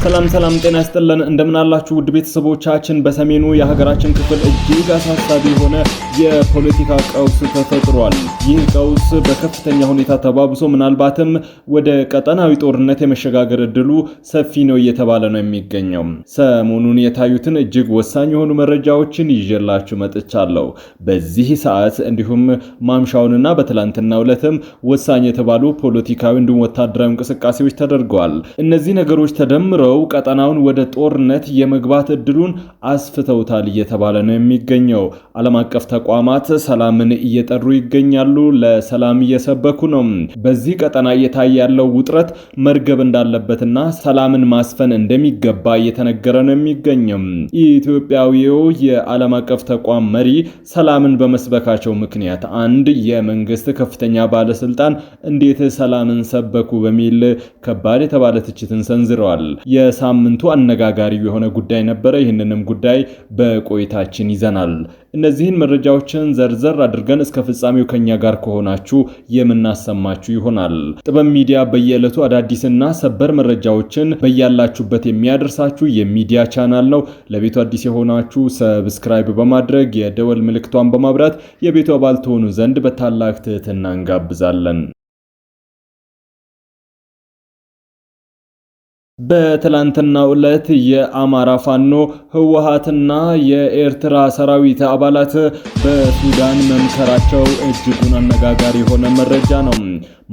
ሰላም ጤና ይስጥልን እንደምን አላችሁ ውድ ቤተሰቦቻችን። በሰሜኑ የሀገራችን ክፍል እጅግ አሳሳቢ የሆነ የፖለቲካ ቀውስ ተፈጥሯል። ይህ ቀውስ በከፍተኛ ሁኔታ ተባብሶ ምናልባትም ወደ ቀጠናዊ ጦርነት የመሸጋገር እድሉ ሰፊ ነው እየተባለ ነው የሚገኘው። ሰሞኑን የታዩትን እጅግ ወሳኝ የሆኑ መረጃዎችን ይዤላችሁ መጥቻለሁ። በዚህ ሰዓት እንዲሁም ማምሻውንና በትላንትናው ዕለትም ወሳኝ የተባሉ ፖለቲካዊ እንዲሁም ወታደራዊ እንቅስቃሴዎች ተደርገዋል። እነዚህ ነገሮች ተደምረው ቀጠናውን ወደ ጦርነት የመግባት እድሉን አስፍተውታል እየተባለ ነው የሚገኘው። ዓለም አቀፍ ተቋማት ሰላምን እየጠሩ ይገኛሉ፣ ለሰላም እየሰበኩ ነው። በዚህ ቀጠና እየታየ ያለው ውጥረት መርገብ እንዳለበትና ሰላምን ማስፈን እንደሚገባ እየተነገረ ነው የሚገኘው። ኢትዮጵያዊው የዓለም አቀፍ ተቋም መሪ ሰላምን በመስበካቸው ምክንያት አንድ የመንግስት ከፍተኛ ባለስልጣን እንዴት ሰላምን ሰበኩ በሚል ከባድ የተባለ ትችትን ሰንዝረዋል። የሳምንቱ አነጋጋሪ የሆነ ጉዳይ ነበረ። ይህንንም ጉዳይ በቆይታችን ይዘናል። እነዚህን መረጃዎችን ዘርዘር አድርገን እስከ ፍጻሜው ከኛ ጋር ከሆናችሁ የምናሰማችሁ ይሆናል። ጥበብ ሚዲያ በየዕለቱ አዳዲስና ሰበር መረጃዎችን በያላችሁበት የሚያደርሳችሁ የሚዲያ ቻናል ነው። ለቤቱ አዲስ የሆናችሁ ሰብስክራይብ በማድረግ የደወል ምልክቷን በማብራት የቤቱ አባል ትሆኑ ዘንድ በታላቅ ትህትና እንጋብዛለን። በትላንትናው ዕለት የአማራ ፋኖ ህወሓትና የኤርትራ ሰራዊት አባላት በሱዳን መምከራቸው እጅጉን አነጋጋሪ የሆነ መረጃ ነው።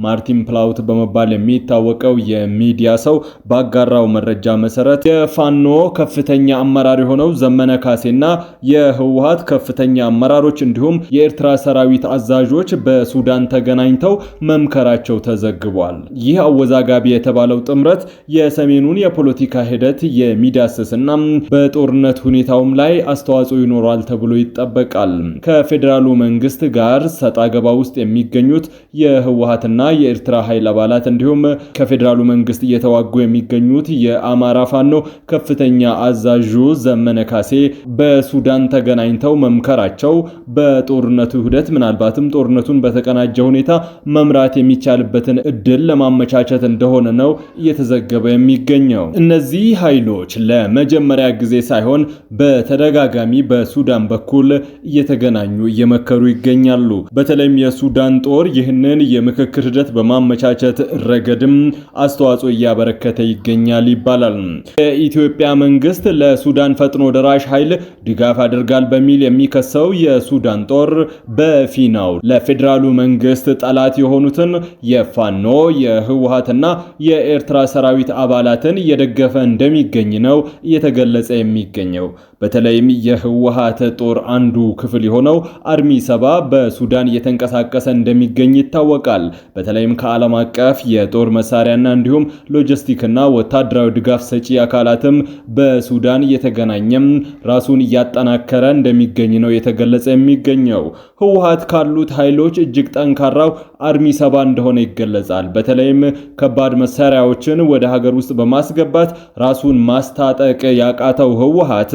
ማርቲን ፕላውት በመባል የሚታወቀው የሚዲያ ሰው ባጋራው መረጃ መሰረት የፋኖ ከፍተኛ አመራር የሆነው ዘመነ ካሴና የህወሓት ከፍተኛ አመራሮች እንዲሁም የኤርትራ ሰራዊት አዛዦች በሱዳን ተገናኝተው መምከራቸው ተዘግቧል። ይህ አወዛጋቢ የተባለው ጥምረት የሰሜኑን የፖለቲካ ሂደት የሚዳስስና በጦርነት ሁኔታውም ላይ አስተዋጽኦ ይኖራል ተብሎ ይጠበቃል። ከፌዴራሉ መንግስት ጋር ሰጣ ገባ ውስጥ የሚገኙት የህወሓትና የኤርትራ ኃይል አባላት እንዲሁም ከፌዴራሉ መንግስት እየተዋጉ የሚገኙት የአማራ ፋኖ ከፍተኛ አዛዡ ዘመነ ካሴ በሱዳን ተገናኝተው መምከራቸው በጦርነቱ ሂደት ምናልባትም ጦርነቱን በተቀናጀ ሁኔታ መምራት የሚቻልበትን እድል ለማመቻቸት እንደሆነ ነው እየተዘገበ የሚገኘው። እነዚህ ኃይሎች ለመጀመሪያ ጊዜ ሳይሆን በተደጋጋሚ በሱዳን በኩል እየተገናኙ እየመከሩ ይገኛሉ። በተለይም የሱዳን ጦር ይህንን የምክክር ሂደት በማመቻቸት ረገድም አስተዋጽኦ እያበረከተ ይገኛል ይባላል። የኢትዮጵያ መንግስት ለሱዳን ፈጥኖ ደራሽ ኃይል ድጋፍ አድርጋል በሚል የሚከሰው የሱዳን ጦር በፊናው ለፌዴራሉ መንግስት ጠላት የሆኑትን የፋኖ የህወሓትና የኤርትራ ሰራዊት አባላትን እየደገፈ እንደሚገኝ ነው እየተገለጸ የሚገኘው። በተለይም የህወሓት ጦር አንዱ ክፍል የሆነው አርሚ 7 በሱዳን እየተንቀሳቀሰ እንደሚገኝ ይታወቃል። በተለይም ከዓለም አቀፍ የጦር መሳሪያና እንዲሁም ሎጂስቲክና ወታደራዊ ድጋፍ ሰጪ አካላትም በሱዳን እየተገናኘም ራሱን እያጠናከረ እንደሚገኝ ነው የተገለጸ የሚገኘው። ህወሓት ካሉት ኃይሎች እጅግ ጠንካራው አርሚ 7 እንደሆነ ይገለጻል። በተለይም ከባድ መሳሪያዎችን ወደ ሀገር ውስጥ በማስገባት ራሱን ማስታጠቅ ያቃተው ህወሓት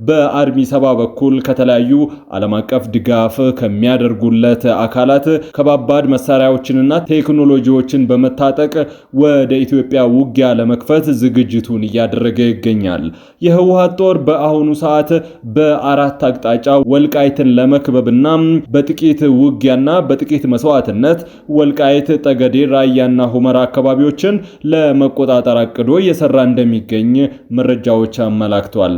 በአርሚ 7 በኩል ከተለያዩ ዓለም አቀፍ ድጋፍ ከሚያደርጉለት አካላት ከባባድ መሳሪያዎችንና ቴክኖሎጂዎችን በመታጠቅ ወደ ኢትዮጵያ ውጊያ ለመክፈት ዝግጅቱን እያደረገ ይገኛል። የህወሓት ጦር በአሁኑ ሰዓት በአራት አቅጣጫ ወልቃይትን ለመክበብና በጥቂት ውጊያና በጥቂት መስዋዕትነት ወልቃይት፣ ጠገዴ፣ ራያና ሁመራ አካባቢዎችን ለመቆጣጠር አቅዶ እየሰራ እንደሚገኝ መረጃዎች አመላክቷል።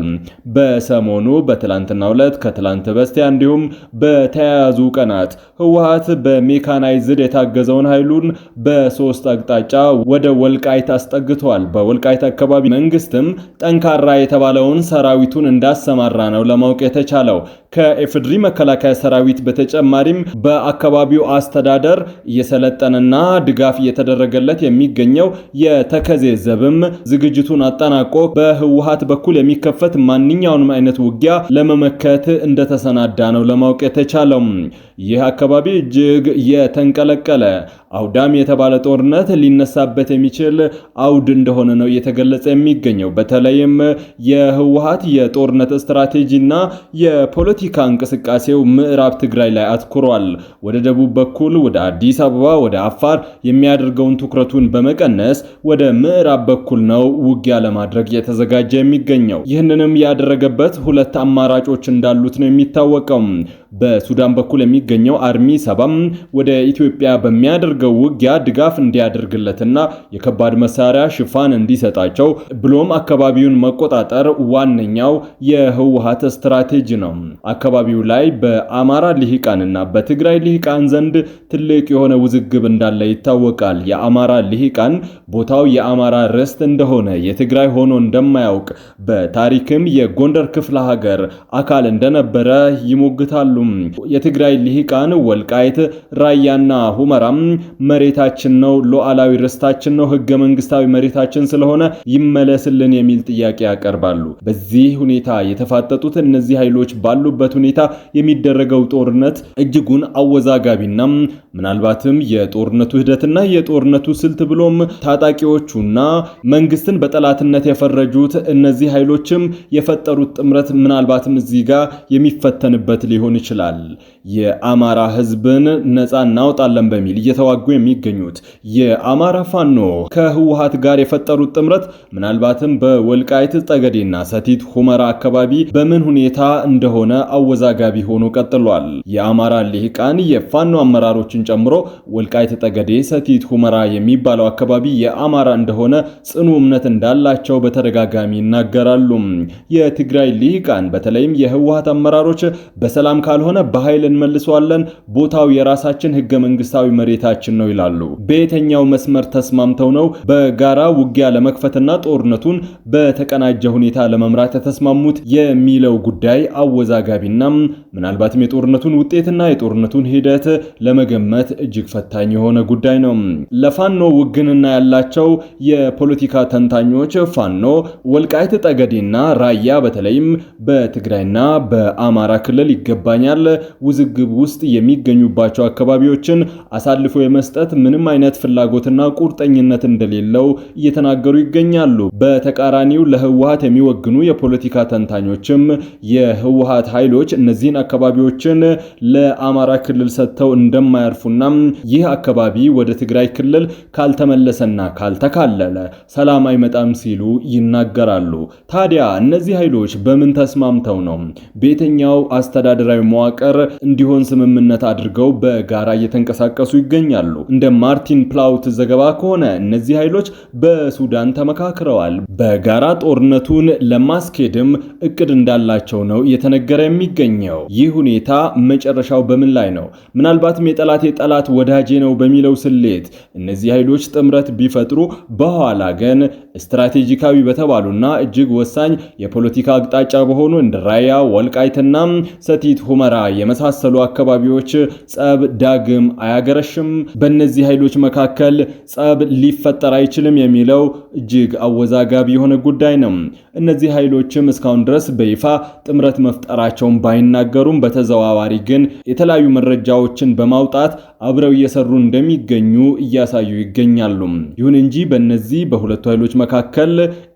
በሰሞኑ በትላንትናው ዕለት ከትላንት በስቲያ እንዲሁም በተያያዙ ቀናት ህወሓት በሜካናይዝድ የታገዘውን ኃይሉን በሶስት አቅጣጫ ወደ ወልቃይት አስጠግቷል። በወልቃይት አካባቢ መንግስትም ጠንካራ የተባለውን ሰራዊቱን እንዳሰማራ ነው ለማወቅ የተቻለው። ከኢፌዴሪ መከላከያ ሰራዊት በተጨማሪም በአካባቢው አስተዳደር እየሰለጠነና ድጋፍ እየተደረገለት የሚገኘው የተከዜ ዘብም ዝግጅቱን አጠናቆ በህወሓት በኩል የሚከፈት ማንኛውንም አይነት ውጊያ ለመመከት እንደተሰናዳ ነው ለማወቅ የተቻለው። ይህ አካባቢ እጅግ የተንቀለቀለ አውዳሚ የተባለ ጦርነት ሊነሳበት የሚችል አውድ እንደሆነ ነው እየተገለጸ የሚገኘው። በተለይም የህወሓት የጦርነት ስትራቴጂና የፖለቲካ እንቅስቃሴው ምዕራብ ትግራይ ላይ አትኩሯል። ወደ ደቡብ በኩል ወደ አዲስ አበባ፣ ወደ አፋር የሚያደርገውን ትኩረቱን በመቀነስ ወደ ምዕራብ በኩል ነው ውጊያ ለማድረግ የተዘጋጀ የሚገኘው። ይህንንም ያደረገበት ሁለት አማራጮች እንዳሉት ነው የሚታወቀው። በሱዳን በኩል የሚገኘው አርሚ 7 ወደ ኢትዮጵያ በሚያደርገው ውጊያ ድጋፍ እንዲያደርግለትና የከባድ መሳሪያ ሽፋን እንዲሰጣቸው ብሎም አካባቢውን መቆጣጠር ዋነኛው የህወሓት ስትራቴጂ ነው። አካባቢው ላይ በአማራ ልሂቃንና በትግራይ ልሂቃን ዘንድ ትልቅ የሆነ ውዝግብ እንዳለ ይታወቃል። የአማራ ልሂቃን ቦታው የአማራ ርስት እንደሆነ የትግራይ ሆኖ እንደማያውቅ በታሪክም የጎንደር ክፍለ ሀገር አካል እንደነበረ ይሞግታሉ። የትግራይ ልሂቃን ወልቃይት፣ ራያና ሁመራም መሬታችን ነው፣ ሉዓላዊ ርስታችን ነው፣ ህገ መንግስታዊ መሬታችን ስለሆነ ይመለስልን የሚል ጥያቄ ያቀርባሉ። በዚህ ሁኔታ የተፋጠጡት እነዚህ ኃይሎች ባሉበት ሁኔታ የሚደረገው ጦርነት እጅጉን አወዛጋቢና ምናልባትም የጦርነቱ ሂደትና የጦርነቱ ስልት ብሎም ታጣቂዎቹና መንግስትን በጠላትነት የፈረጁት እነዚህ ኃይሎችም የፈጠሩት ጥምረት ምናልባትም እዚህ ጋር የሚፈተንበት ሊሆን ይችላል። የአማራ ህዝብን ነፃ እናውጣለን በሚል እየተዋጉ የሚገኙት የአማራ ፋኖ ከህወሓት ጋር የፈጠሩት ጥምረት ምናልባትም በወልቃይት ጠገዴና ሰቲት ሁመራ አካባቢ በምን ሁኔታ እንደሆነ አወዛጋቢ ሆኖ ቀጥሏል። የአማራ ልሂቃን የፋኖ አመራሮችን ጨምሮ ወልቃይት ጠገዴ፣ ሰቲት ሁመራ የሚባለው አካባቢ የአማራ እንደሆነ ጽኑ እምነት እንዳላቸው በተደጋጋሚ ይናገራሉ። የትግራይ ልሂቃን በተለይም የህወሓት አመራሮች በሰላም ካልሆነ በኃይል እንመልሰዋለን፣ ቦታው የራሳችን ህገ መንግስታዊ መሬታችን ነው ይላሉ። በየትኛው መስመር ተስማምተው ነው በጋራ ውጊያ ለመክፈትና ጦርነቱን በተቀናጀ ሁኔታ ለመምራት የተስማሙት የሚለው ጉዳይ አወዛጋቢና ምናልባትም የጦርነቱን ውጤትና የጦርነቱን ሂደት ለመገመት እጅግ ፈታኝ የሆነ ጉዳይ ነው። ለፋኖ ውግንና ያላቸው የፖለቲካ ተንታኞች ፋኖ ወልቃይት ጠገዴና ራያ በተለይም በትግራይና በአማራ ክልል ይገባኛል ውዝግብ ውስጥ የሚገኙባቸው አካባቢዎችን አሳልፎ የመስጠት ምንም አይነት ፍላጎትና ቁርጠኝነት እንደሌለው እየተናገሩ ይገኛሉ። በተቃራኒው ለህወሓት የሚወግኑ የፖለቲካ ተንታኞችም የህወሓት ኃይሎች እነዚህን አካባቢዎችን ለአማራ ክልል ሰጥተው እንደማያርፉና ይህ አካባቢ ወደ ትግራይ ክልል ካልተመለሰና ካልተካለለ ሰላም አይመጣም ሲሉ ይናገራሉ። ታዲያ እነዚህ ኃይሎች በምን ተስማምተው ነው በየትኛው አስተዳደራዊ መዋቅር እንዲሆን ስምምነት አድርገው በጋራ እየተንቀሳቀሱ ይገኛሉ? እንደ ማርቲን ፕላውት ዘገባ ከሆነ እነዚህ ኃይሎች በሱዳን ተመካክረዋል። በጋራ ጦርነቱን ለማስኬድም እቅድ እንዳላቸው ነው እየተነገረ የሚገኘው። ይህ ሁኔታ መጨረሻው በምን ላይ ነው? ምናልባትም የጠላት ወዳጄ ነው በሚለው ስሌት እነዚህ ኃይሎች ጥምረት ቢፈጥሩ በኋላ ግን ስትራቴጂካዊ በተባሉና እጅግ ወሳኝ የፖለቲካ አቅጣጫ በሆኑ እንደ ራያ፣ ወልቃይትና ሰቲት ሁመራ የመሳሰሉ አካባቢዎች ጸብ ዳግም አያገረሽም? በእነዚህ ኃይሎች መካከል ጸብ ሊፈጠር አይችልም የሚለው እጅግ አወዛጋቢ የሆነ ጉዳይ ነው። እነዚህ ኃይሎችም እስካሁን ድረስ በይፋ ጥምረት መፍጠራቸውን ባይናገሩም በተዘዋዋሪ ግን የተለያዩ መረጃዎችን በማውጣት አብረው እየሰሩ እንደሚገኙ እያሳዩ ይገኛሉ። ይሁን እንጂ በእነዚህ በሁለቱ ኃይሎች መካከል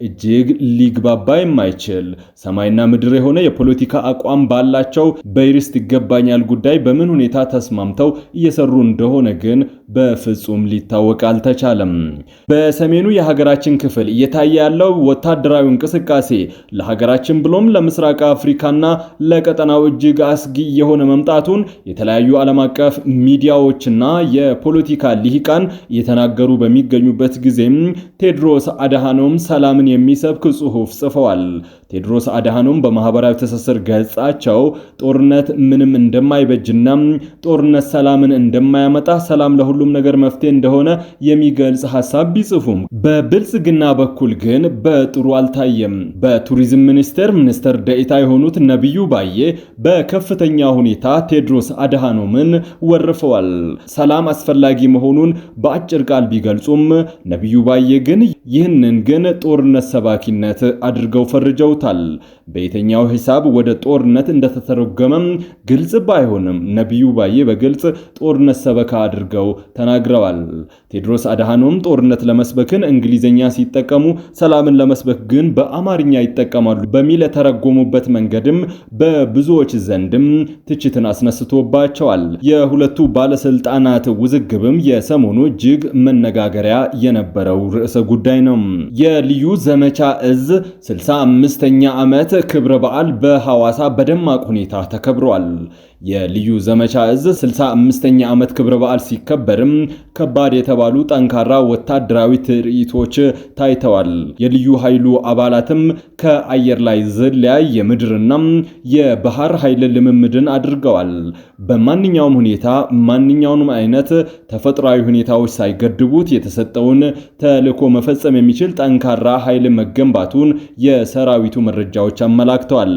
እጅግ ሊግባባ የማይችል ሰማይና ምድር የሆነ የፖለቲካ አቋም ባላቸው በይርስት ይገባኛል ጉዳይ በምን ሁኔታ ተስማምተው እየሰሩ እንደሆነ ግን በፍጹም ሊታወቅ አልተቻለም። በሰሜኑ የሀገራችን ክፍል እየታየ ያለው ወታደራዊ እንቅስቃሴ ለሀገራችን ብሎም ለምስራቅ አፍሪካና ለቀጠናው እጅግ አስጊ የሆነ መምጣቱን የተለያዩ ዓለም አቀፍ ሚዲያዎችና የፖለቲካ ልሂቃን እየተናገሩ በሚገኙበት ጊዜም ቴድሮስ አድሃኖም ሰላምን የሚሰብክ ጽሑፍ ጽፈዋል። ቴድሮስ አድሃኖም በማህበራዊ ትስስር ገጻቸው ጦርነት ምንም እንደማይበጅና ጦርነት ሰላምን እንደማያመጣ፣ ሰላም ለሁሉም ነገር መፍትሄ እንደሆነ የሚገልጽ ሐሳብ ቢጽፉም በብልጽግና በኩል ግን በጥሩ አልታየም። በቱሪዝም ሚኒስቴር ደኢታ የሆኑት ነብዩ ባዬ በከፍተኛ ሁኔታ ቴድሮስ አድሃኖምን ወርፈዋል። ሰላም አስፈላጊ መሆኑን በአጭር ቃል ቢገልጹም ነብዩ ባዬ ግን ይህንን ግን ጦርነት ሰባኪነት አድርገው ፈርጀውታል። በየትኛው ሂሳብ ወደ ጦርነት እንደተተረጎመም ግልጽ ባይሆንም ነብዩ ባዬ በግልጽ ጦርነት ሰበካ አድርገው ተናግረዋል። ቴዎድሮስ አድሃኖም ጦርነት ለመስበክን እንግሊዘኛ ሲጠቀሙ ሰላምን ለመስበክ ግን በአማርኛ ይጠቀማሉ በሚል የተረጎሙበት መንገድም በብዙዎች ዘንድም ትችትን አስነስቶባቸዋል። የሁለቱ ባለስልጣናት ውዝግብም የሰሞኑ እጅግ መነጋገሪያ የነበረው ርዕሰ ጉዳይ ነው። የልዩ ዘመቻ እዝ 65ኛ ዓመት ክብረ በዓል በሐዋሳ በደማቅ ሁኔታ ተከብሯል። የልዩ ዘመቻ እዝ 65ኛ ዓመት ክብረ በዓል ሲከበርም ከባድ የተባሉ ጠንካራ ወታደራዊ ትርኢቶች ታይተዋል። የልዩ ኃይሉ አባላትም ከአየር ላይ ዝላይ የምድርና የባህር ኃይል ልምምድን አድርገዋል። በማንኛውም ሁኔታ ማንኛውንም አይነት ተፈጥሯዊ ሁኔታዎች ሳይገድቡት የተሰጠውን ተልዕኮ መፈጸም የሚችል ጠንካራ ኃይል መገንባቱን የሰራዊቱ መረጃዎች አመላክተዋል።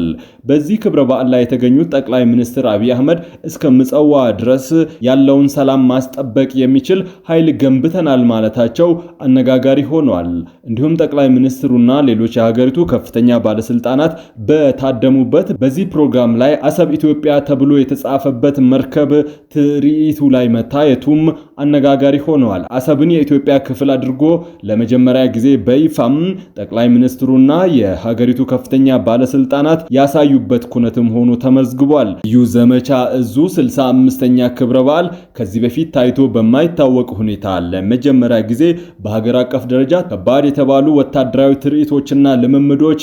በዚህ ክብረ በዓል ላይ የተገኙት ጠቅላይ ሚኒስትር አብይ አህመድ እስከ ምጽዋ ድረስ ያለውን ሰላም ማስጠበቅ የሚችል ኃይል ገንብተናል ማለታቸው አነጋጋሪ ሆኗል። እንዲሁም ጠቅላይ ሚኒስትሩና ሌሎች የሀገሪቱ ከፍተኛ ባለስልጣናት በታደሙበት በዚህ ፕሮግራም ላይ አሰብ ኢትዮጵያ ተብሎ የተጻፈበት መርከብ ትርኢቱ ላይ መታየቱም አነጋጋሪ ሆኗል። አሰብን የኢትዮጵያ ክፍል አድርጎ ለመጀመሪያ ጊዜ በይፋም ጠቅላይ ሚኒስትሩና የሀገሪቱ ከፍተኛ ባለስልጣናት ያሳዩበት ኩነትም ሆኖ ተመዝግቧል። ልዩ ዘመቻ እዙ 65ኛ ክብረ በዓል ከዚህ በፊት ታይቶ በማይታወቅ ሁኔታ ለመጀመሪያ ጊዜ በሀገር አቀፍ ደረጃ ከባድ የተባሉ ወታደራዊ ትርኢቶችና ልምምዶች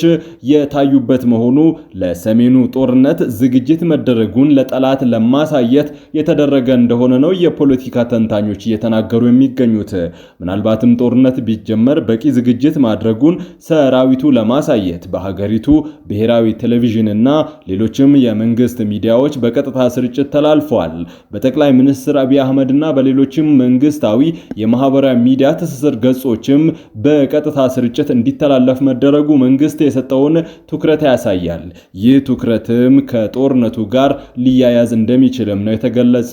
የታዩበት መሆኑ ለሰሜኑ ጦርነት ዝግጅት መደረጉን ለጠላት ለማሳየት የተደረገ እንደሆነ ነው የፖለቲካ ተንታኞች እየተናገሩ የሚገኙት። ምናልባትም ጦርነት ቢጀመር በቂ ዝግጅት ማድረጉን ሰራዊቱ ለማሳየት በሀገሪቱ ብሔራዊ ቴሌቪዥንና ሌሎችም የመንግስት ሚዲያዎች በቀጥታ ስርጭት ተላልፈዋል። በጠቅላይ ሚኒስትር አብይ አህመድና በሌሎችም መንግስታዊ የማህበራዊ ሚዲያ ትስስር ገጾችም በቀጥታ ስርጭት እንዲተላለፍ መደረጉ መንግስት የሰጠውን ትኩረት ያሳያል። ይህ ትኩረትም ከጦርነቱ ጋር ሊያያዝ እንደሚችልም ነው የተገለጸው።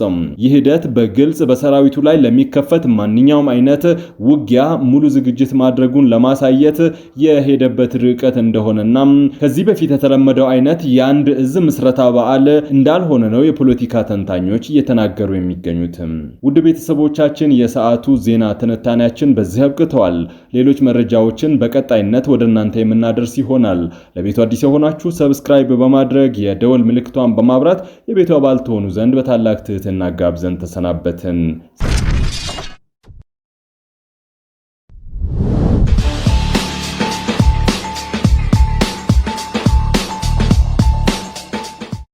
ይህ ሂደት በግልጽ በሰራዊቱ ላይ ለሚከፈት ማንኛውም አይነት ውጊያ ሙሉ ዝግጅት ማድረጉን ለማሳየት የሄደበት ርቀት እንደሆነና ከዚህ በፊት የተለመደው አይነት የአንድ እዝ ምስረታ በዓል እንዳልሆነ ነው የፖለቲካ ተንታኞች እየተናገሩ የሚገኙት። ውድ ቤተሰቦቻችን የሰዓቱ ዜና ትንታኔያችን በዚህ አብቅተዋል። ሌሎች መረጃዎችን በቀጣይነት ወደ እናንተ የምናደርስ ይሆናል። ለቤቱ አዲስ የሆናችሁ ሰብስክራይብ በማድረግ የደወል ምልክቷን በማብራት የቤቱ አባል ትሆኑ ዘንድ በታላቅ ትህትና ጋብዘን ተሰናበትን።